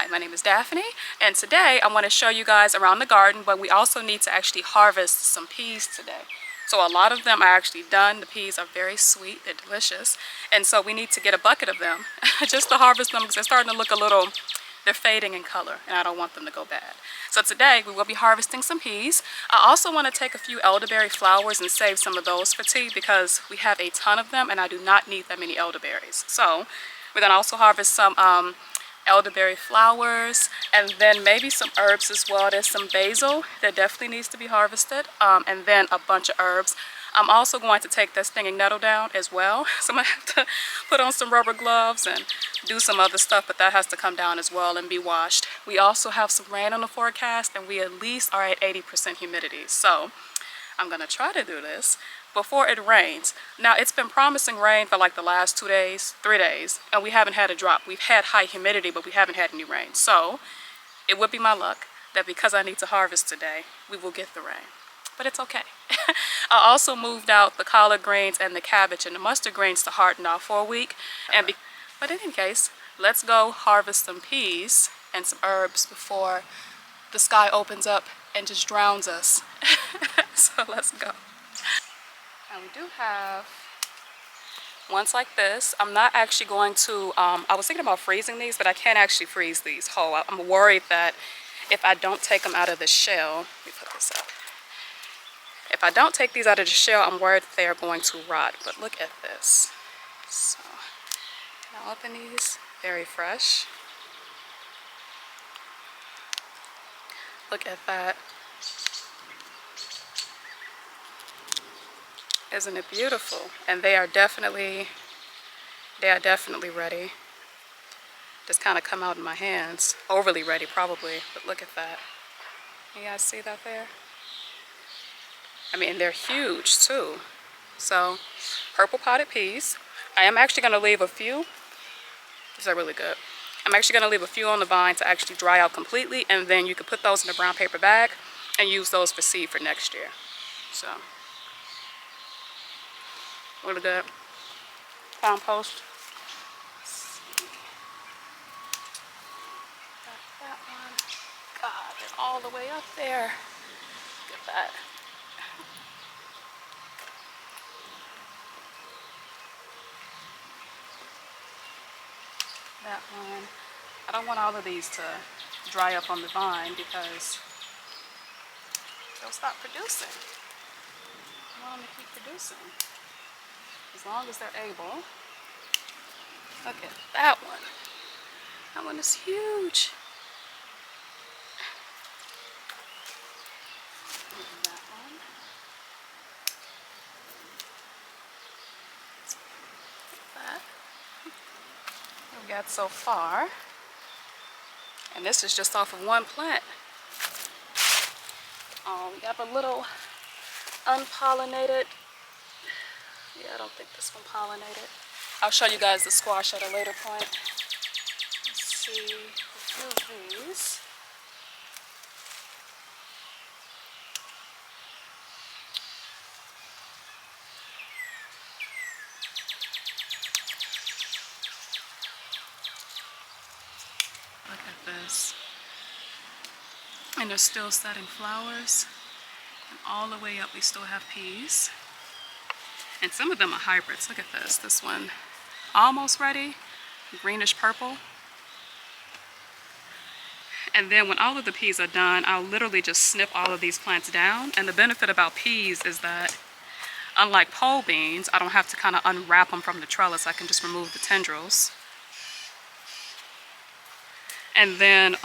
Hi, my name is Daphne, and today I want to show you guys around the garden, but we also need to actually harvest some peas today. So a lot of them are actually done. The peas are very sweet, they're delicious, and so we need to get a bucket of them just to harvest them because they're starting to look a little, they're fading in color, and I don't want them to go bad. So today we will be harvesting some peas. I also want to take a few elderberry flowers and save some of those for tea because we have a ton of them and I do not need that many elderberries. So we're going to also harvest some elderberry flowers and then maybe some herbs as well. There's some basil that definitely needs to be harvested, and then a bunch of herbs. I'm also going to take this stinging nettle down as well, so I'm going to have to put on some rubber gloves and do some other stuff, but that has to come down as well and be washed. We also have some rain on the forecast and we at least are at 80% humidity, so I'm going to try to do this before it rains. Now, it's been promising rain for like the last 2 days, 3 days, and we haven't had a drop. We've had high humidity, but we haven't had any rain. So it would be my luck that because I need to harvest today, we will get the rain. But it's okay. I also moved out the collard greens and the cabbage and the mustard greens to harden off for a week. But in any case, let's go harvest some peas and some herbs before the sky opens up and just drowns us. So let's go. And we do have ones like this. I'm not actually going to, I was thinking about freezing these, but I can't actually freeze these whole. I'm worried that if I don't take them out of the shell, let me put this up. If I don't take these out of the shell, I'm worried that they are going to rot. But look at this. So, now open these, very fresh. Look at that. Isn't it beautiful? And they are definitely ready. Just kind of come out in my hands. Overly ready probably, but look at that. You guys see that there? I mean, they're huge too. So, purple potted peas. I am actually going to leave a few. These are really good. I'm actually going to leave a few on the vine to actually dry out completely, and then you can put those in a brown paper bag and use those for seed for next year. So, really good. Compost. Got that one. God, they're all the way up there. Look at that. That one. I don't want all of these to dry up on the vine because they'll stop producing. I want them to keep producing as long as they're able. Look at that one. That one is huge. Look at that one. Look at that. We got so far, and this is just off of one plant. We have a little unpollinated. Yeah, I don't think this one pollinated. I'll show you guys the squash at a later point. Let's see a few of these. Look at this. And they're still setting flowers. And all the way up we still have peas. And some of them are hybrids. Look at this. This one almost ready. Greenish purple. And then when all of the peas are done, I'll literally just snip all of these plants down. And the benefit about peas is that unlike pole beans, I don't have to kind of unwrap them from the trellis. I can just remove the tendrils. And then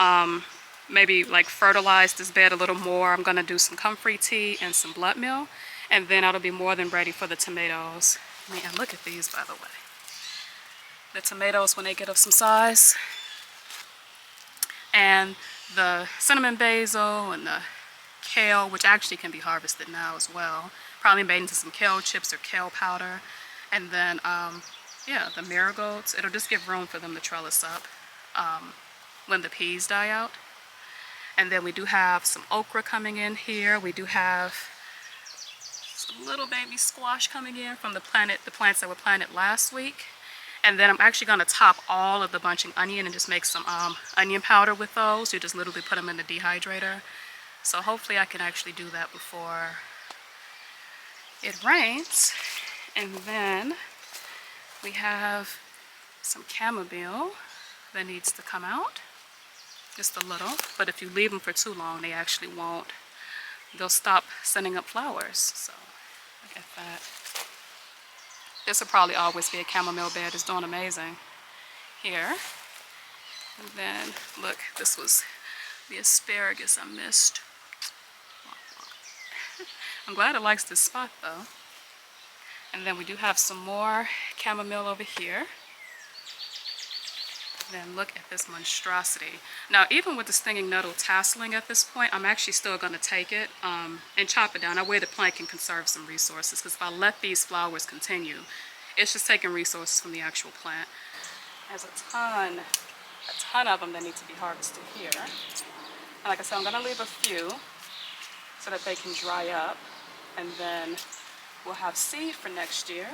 maybe like fertilize this bed a little more. I'm going to do some comfrey tea and some blood meal. And then it'll be more than ready for the tomatoes. Man, look at these, by the way. The tomatoes when they get of some size. And the cinnamon basil and the kale, which actually can be harvested now as well. Probably made into some kale chips or kale powder. And then, yeah, the marigolds. It'll just give room for them to trellis up when the peas die out. And then we do have some okra coming in here. We do have some little baby squash coming in from the plants that were planted last week. And then I'm actually going to top all of the bunching onion and just make some onion powder with those. You just literally put them in the dehydrator. So hopefully I can actually do that before it rains. And then we have some chamomile that needs to come out. Just a little. But if you leave them for too long, they actually won't. They'll stop sending up flowers. So look at that. This will probably always be a chamomile bed. It's doing amazing here. And then look, this was the asparagus I missed. I'm glad it likes this spot though. And then we do have some more chamomile over here. Then look at this monstrosity. Now, even with the stinging nettle tasseling at this point, I'm actually still going to take it and chop it down. That way the plant can conserve some resources, because if I let these flowers continue, it's just taking resources from the actual plant. There's a ton of them that need to be harvested here. And like I said, I'm going to leave a few so that they can dry up, and then we'll have seed for next year.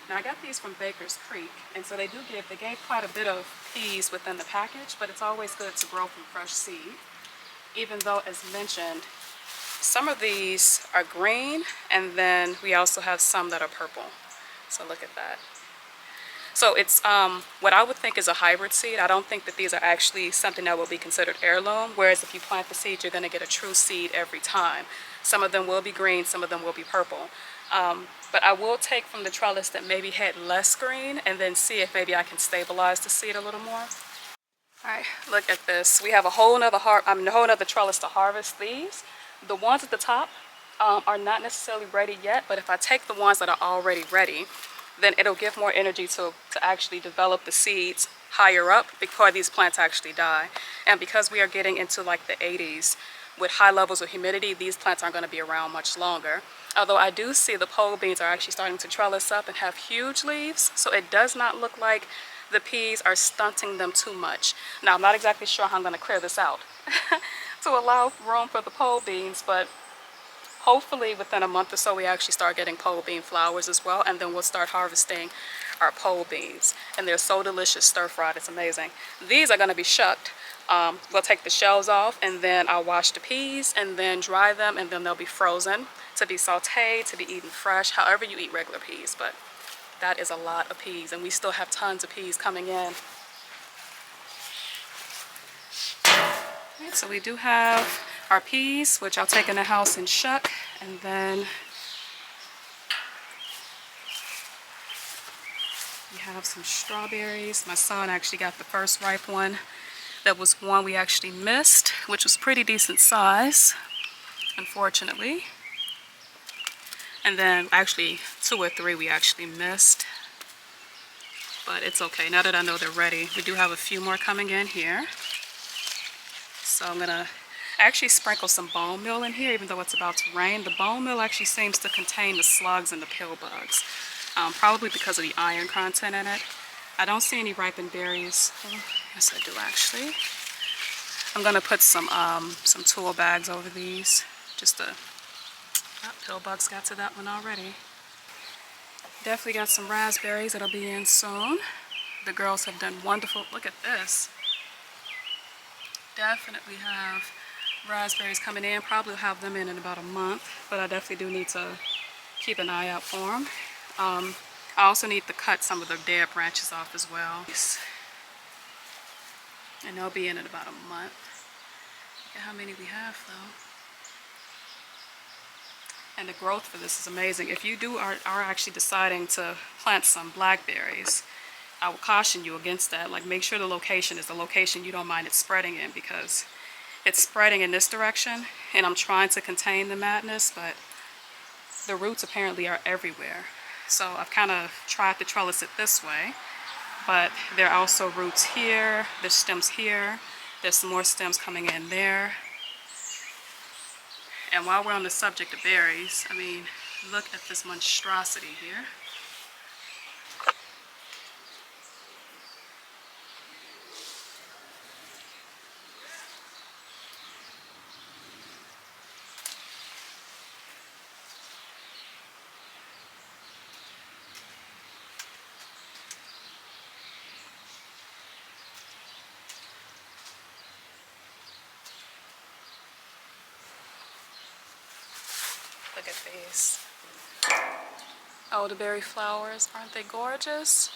Now I got these from Baker's Creek, and so they gave quite a bit of peas within the package, but it's always good to grow from fresh seed. Even though, as mentioned, some of these are green, and then we also have some that are purple. So look at that. So it's what I would think is a hybrid seed. I don't think that these are actually something that will be considered heirloom, whereas if you plant the seed, you're going to get a true seed every time. Some of them will be green, some of them will be purple. But I will take from the trellis that maybe had less green and then see if maybe I can stabilize the seed a little more. All right, look at this. We have a whole nother trellis to harvest these. The ones at the top are not necessarily ready yet, but if I take the ones that are already ready, then it'll give more energy to actually develop the seeds higher up before these plants actually die. And because we are getting into like the 80s with high levels of humidity, these plants aren't going to be around much longer. Although I do see the pole beans are actually starting to trellis up and have huge leaves, so it does not look like the peas are stunting them too much. Now, I'm not exactly sure how I'm going to clear this out to allow room for the pole beans, but hopefully within a month or so we actually start getting pole bean flowers as well, and then we'll start harvesting our pole beans. And they're so delicious stir-fried, it's amazing. These are going to be shucked. We'll take the shells off, and then I'll wash the peas and then dry them, and then they'll be frozen to be sauteed, to be eaten fresh, however you eat regular peas. But that is a lot of peas, and we still have tons of peas coming in. Right, so we do have our peas, which I'll take in the house and shuck, and then we have some strawberries. My son actually got the first ripe one. That was one we actually missed, which was pretty decent size, unfortunately. And then actually 2 or 3 we actually missed, but it's okay. Now that I know they're ready, we do have a few more coming in here. So I'm gonna actually sprinkle some bone meal in here, even though it's about to rain. The bone meal actually seems to contain the slugs and the pill bugs, probably because of the iron content in it. I don't see any ripened berries. Oh, yes, I do actually. I'm gonna put some tool bags over these, just to. Oh, pill bugs got to that one already. Definitely got some raspberries that'll be in soon. The girls have done wonderful. Look at this. Definitely have raspberries coming in. Probably have them in about a month, but I definitely do need to keep an eye out for them. I also need to cut some of the dead branches off as well. And they'll be in about a month. Look at how many we have though. And the growth for this is amazing. If you are actually deciding to plant some blackberries, I would caution you against that. Like, make sure the location is the location you don't mind it spreading in, because it's spreading in this direction and I'm trying to contain the madness, but the roots apparently are everywhere. So I've kind of tried to trellis it this way, but there are also roots here, there's stems here, there's some more stems coming in there. And while we're on the subject of berries, I mean, look at this monstrosity here. Look at these elderberry flowers. Aren't they gorgeous?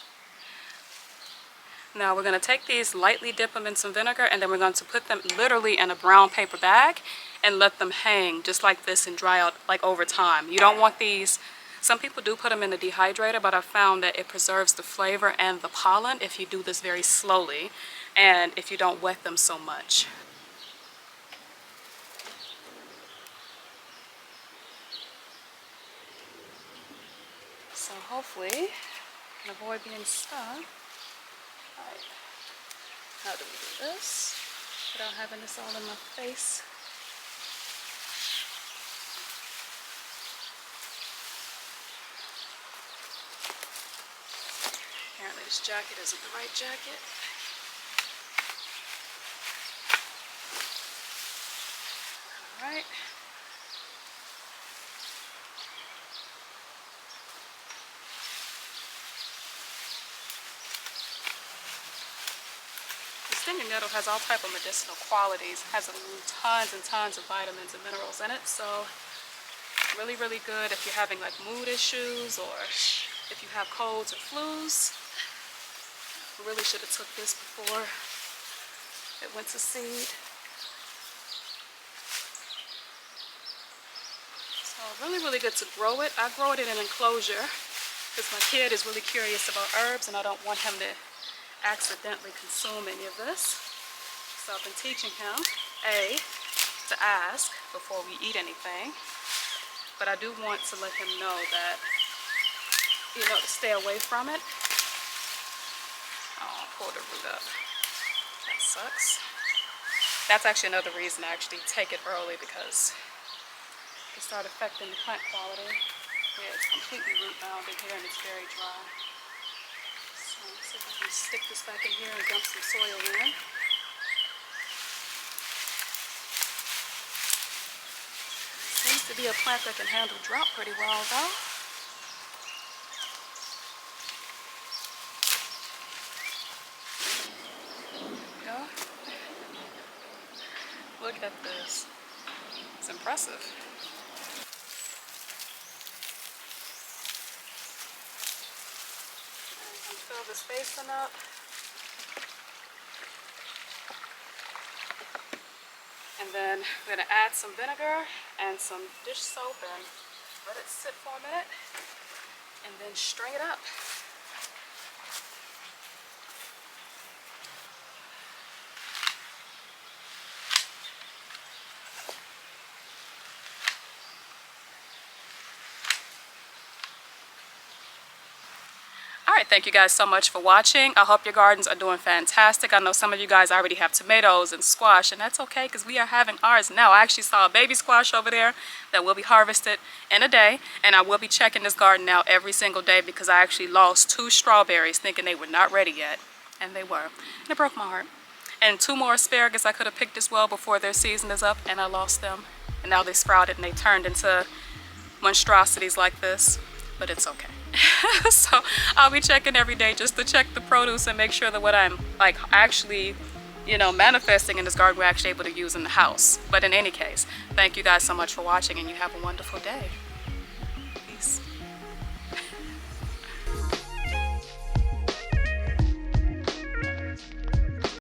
Now we're going to take these, lightly dip them in some vinegar, and then we're going to put them literally in a brown paper bag and let them hang just like this and dry out like over time. You don't want these, some people do put them in the dehydrator, but I found that it preserves the flavor and the pollen if you do this very slowly and if you don't wet them so much. So hopefully I can avoid being stuck. Alright, how do we do this without having this all in my face? Apparently this jacket isn't the right jacket. Alright. Stinging nettle has all type of medicinal qualities, has tons and tons of vitamins and minerals in it, so really, really good if you're having like mood issues or if you have colds or flus. I really should have took this before it went to seed. So really, really good to grow it. I grow it in an enclosure because my kid is really curious about herbs and I don't want him to accidentally consume any of this. So I've been teaching him to ask before we eat anything, but I do want to let him know that, you know, to stay away from it. Oh, pull the root up. That sucks. That's actually another reason I actually take it early, because it start affecting the plant quality. Yeah, it's completely root bounded here and it's very dry. Let's see if I can stick this back in here and dump some soil in. Seems to be a plant that can handle drought pretty well though. There we go. Look at this. It's impressive. Fill this basin up. And then we're going to add some vinegar and some dish soap and let it sit for a minute and then strain it up. Alright, thank you guys so much for watching. I hope your gardens are doing fantastic. I know some of you guys already have tomatoes and squash, and that's okay because we are having ours now. I actually saw a baby squash over there that will be harvested in a day, and I will be checking this garden out every single day because I actually lost 2 strawberries thinking they were not ready yet, and they were. And it broke my heart. And 2 more asparagus I could have picked as well before their season is up, and I lost them. And now they sprouted and they turned into monstrosities like this, but it's okay. So I'll be checking every day just to check the produce and make sure that what I'm like actually, you know, manifesting in this garden we're actually able to use in the house. But in any case, thank you guys so much for watching and you have a wonderful day.